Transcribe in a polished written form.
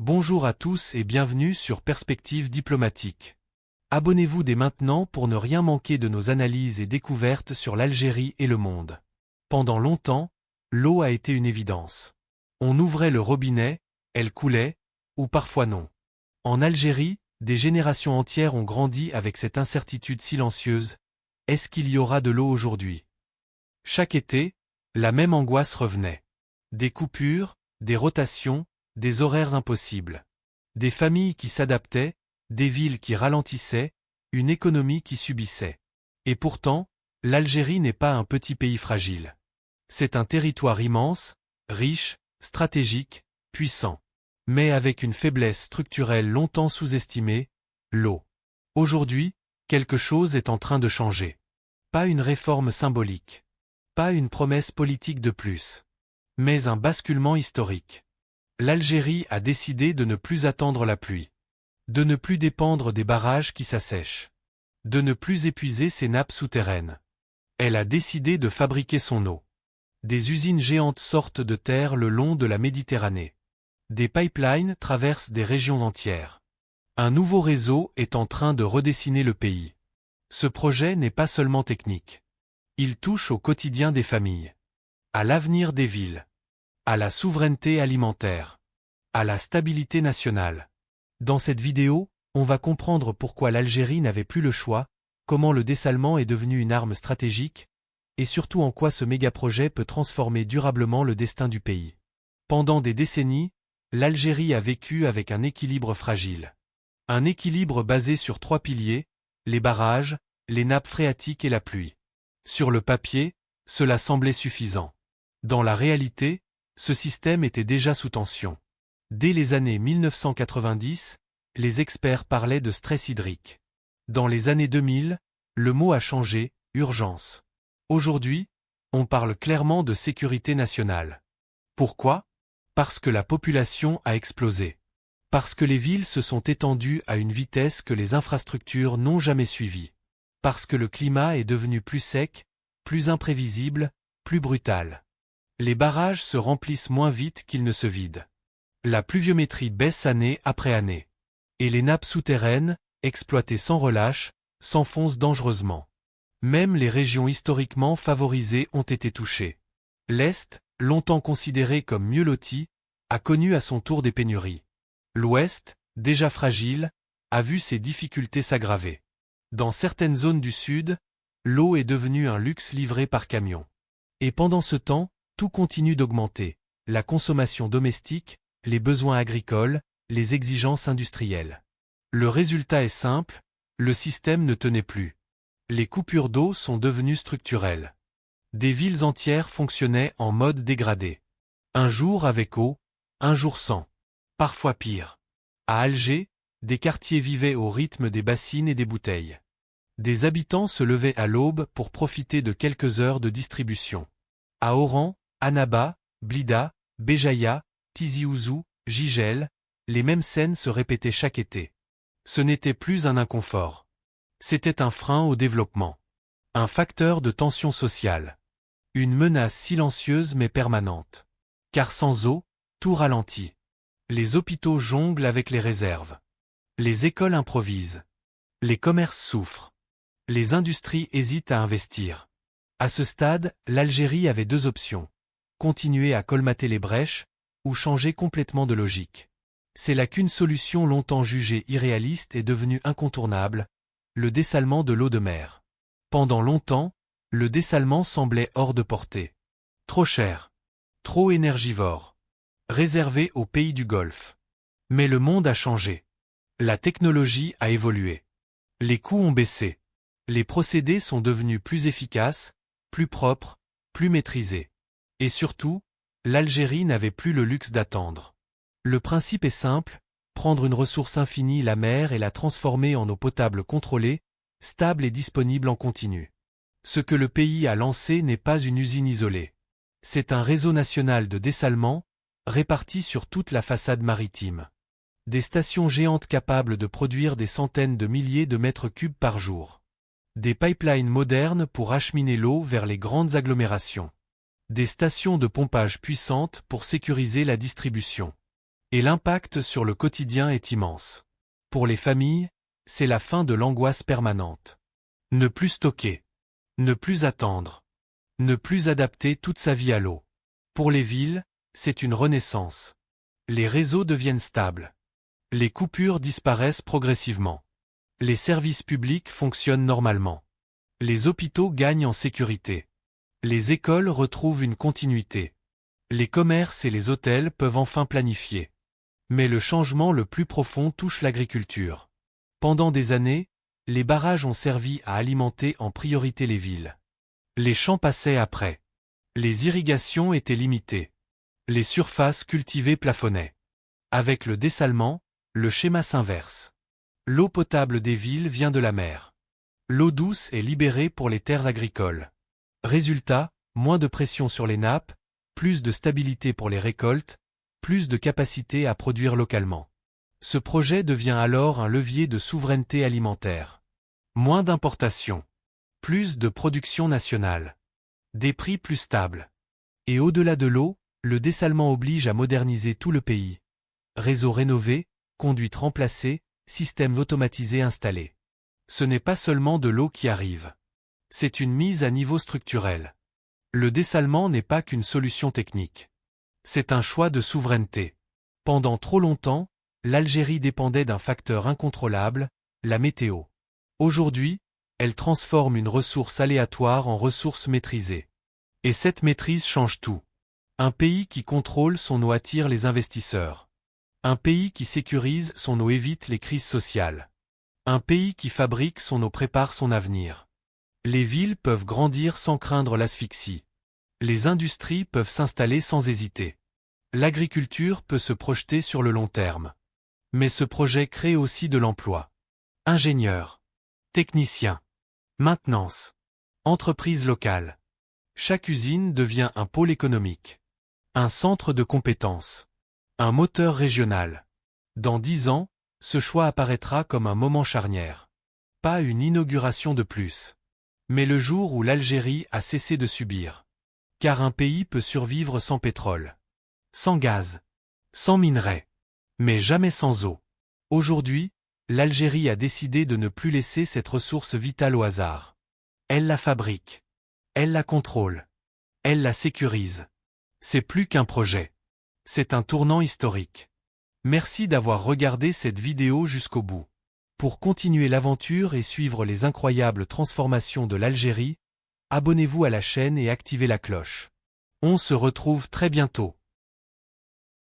Bonjour à tous et bienvenue sur Perspective diplomatique. Abonnez-vous dès maintenant pour ne rien manquer de nos analyses et découvertes sur l'Algérie et le monde. Pendant longtemps, l'eau a été une évidence. On ouvrait le robinet, elle coulait, ou parfois non. En Algérie, des générations entières ont grandi avec cette incertitude silencieuse. Est-ce qu'il y aura de l'eau aujourd'hui? Chaque été, la même angoisse revenait. Des coupures, des rotations, des horaires impossibles. Des familles qui s'adaptaient, des villes qui ralentissaient, une économie qui subissait. Et pourtant, l'Algérie n'est pas un petit pays fragile. C'est un territoire immense, riche, stratégique, puissant. Mais avec une faiblesse structurelle longtemps sous-estimée, l'eau. Aujourd'hui, quelque chose est en train de changer. Pas une réforme symbolique. Pas une promesse politique de plus. Mais un basculement historique. L'Algérie a décidé de ne plus attendre la pluie. De ne plus dépendre des barrages qui s'assèchent. De ne plus épuiser ses nappes souterraines. Elle a décidé de fabriquer son eau. Des usines géantes sortent de terre le long de la Méditerranée. Des pipelines traversent des régions entières. Un nouveau réseau est en train de redessiner le pays. Ce projet n'est pas seulement technique. Il touche au quotidien des familles. À l'avenir des villes. À la souveraineté alimentaire. À la stabilité nationale. Dans cette vidéo, on va comprendre pourquoi l'Algérie n'avait plus le choix, comment le dessalement est devenu une arme stratégique, et surtout en quoi ce méga-projet peut transformer durablement le destin du pays. Pendant des décennies, l'Algérie a vécu avec un équilibre fragile. Un équilibre basé sur trois piliers, les barrages, les nappes phréatiques et la pluie. Sur le papier, cela semblait suffisant. Dans la réalité, ce système était déjà sous tension. Dès les années 1990, les experts parlaient de stress hydrique. Dans les années 2000, le mot a changé, urgence. Aujourd'hui, on parle clairement de sécurité nationale. Pourquoi? Parce que la population a explosé. Parce que les villes se sont étendues à une vitesse que les infrastructures n'ont jamais suivie. Parce que le climat est devenu plus sec, plus imprévisible, plus brutal. Les barrages se remplissent moins vite qu'ils ne se vident. La pluviométrie baisse année après année. Et les nappes souterraines, exploitées sans relâche, s'enfoncent dangereusement. Même les régions historiquement favorisées ont été touchées. L'Est, longtemps considéré comme mieux loti, a connu à son tour des pénuries. L'Ouest, déjà fragile, a vu ses difficultés s'aggraver. Dans certaines zones du Sud, l'eau est devenue un luxe livré par camion. Et pendant ce temps, tout continue d'augmenter, la consommation domestique, les besoins agricoles, les exigences industrielles. Le résultat est simple, le système ne tenait plus. Les coupures d'eau sont devenues structurelles. Des villes entières fonctionnaient en mode dégradé. Un jour avec eau, un jour sans. Parfois pire. À Alger, des quartiers vivaient au rythme des bassines et des bouteilles. Des habitants se levaient à l'aube pour profiter de quelques heures de distribution. À Oran, Annaba, Blida, Béjaïa, Tizi Ouzou, Gigel, les mêmes scènes se répétaient chaque été. Ce n'était plus un inconfort. C'était un frein au développement. Un facteur de tension sociale. Une menace silencieuse mais permanente. Car sans eau, tout ralentit. Les hôpitaux jonglent avec les réserves. Les écoles improvisent. Les commerces souffrent. Les industries hésitent à investir. À ce stade, l'Algérie avait deux options. Continuer à colmater les brèches, ou changer complètement de logique. C'est là qu'une solution longtemps jugée irréaliste est devenue incontournable, le dessalement de l'eau de mer. Pendant longtemps, le dessalement semblait hors de portée. Trop cher. Trop énergivore. Réservé aux pays du Golfe. Mais le monde a changé. La technologie a évolué. Les coûts ont baissé. Les procédés sont devenus plus efficaces, plus propres, plus maîtrisés. Et surtout, l'Algérie n'avait plus le luxe d'attendre. Le principe est simple, prendre une ressource infinie, la mer, et la transformer en eau potable contrôlée, stable et disponible en continu. Ce que le pays a lancé n'est pas une usine isolée. C'est un réseau national de dessalement, réparti sur toute la façade maritime. Des stations géantes capables de produire des centaines de milliers de mètres cubes par jour. Des pipelines modernes pour acheminer l'eau vers les grandes agglomérations. Des stations de pompage puissantes pour sécuriser la distribution. Et l'impact sur le quotidien est immense. Pour les familles, c'est la fin de l'angoisse permanente. Ne plus stocker. Ne plus attendre. Ne plus adapter toute sa vie à l'eau. Pour les villes, c'est une renaissance. Les réseaux deviennent stables. Les coupures disparaissent progressivement. Les services publics fonctionnent normalement. Les hôpitaux gagnent en sécurité. Les écoles retrouvent une continuité. Les commerces et les hôtels peuvent enfin planifier. Mais le changement le plus profond touche l'agriculture. Pendant des années, les barrages ont servi à alimenter en priorité les villes. Les champs passaient après. Les irrigations étaient limitées. Les surfaces cultivées plafonnaient. Avec le dessalement, le schéma s'inverse. L'eau potable des villes vient de la mer. L'eau douce est libérée pour les terres agricoles. Résultat, moins de pression sur les nappes, plus de stabilité pour les récoltes, plus de capacité à produire localement. Ce projet devient alors un levier de souveraineté alimentaire. Moins d'importations. Plus de production nationale. Des prix plus stables. Et au-delà de l'eau, le dessalement oblige à moderniser tout le pays. Réseaux rénovés, conduites remplacées, systèmes automatisés installés. Ce n'est pas seulement de l'eau qui arrive. C'est une mise à niveau structurel. Le dessalement n'est pas qu'une solution technique. C'est un choix de souveraineté. Pendant trop longtemps, l'Algérie dépendait d'un facteur incontrôlable, la météo. Aujourd'hui, elle transforme une ressource aléatoire en ressource maîtrisée. Et cette maîtrise change tout. Un pays qui contrôle son eau attire les investisseurs. Un pays qui sécurise son eau évite les crises sociales. Un pays qui fabrique son eau prépare son avenir. Les villes peuvent grandir sans craindre l'asphyxie. Les industries peuvent s'installer sans hésiter. L'agriculture peut se projeter sur le long terme. Mais ce projet crée aussi de l'emploi. Ingénieurs, techniciens, maintenance, entreprises locales. Chaque usine devient un pôle économique. Un centre de compétences. Un moteur régional. Dans 10 ans, ce choix apparaîtra comme un moment charnière. Pas une inauguration de plus. Mais le jour où l'Algérie a cessé de subir. Car un pays peut survivre sans pétrole. Sans gaz. Sans minerais. Mais jamais sans eau. Aujourd'hui, l'Algérie a décidé de ne plus laisser cette ressource vitale au hasard. Elle la fabrique. Elle la contrôle. Elle la sécurise. C'est plus qu'un projet. C'est un tournant historique. Merci d'avoir regardé cette vidéo jusqu'au bout. Pour continuer l'aventure et suivre les incroyables transformations de l'Algérie, abonnez-vous à la chaîne et activez la cloche. On se retrouve très bientôt.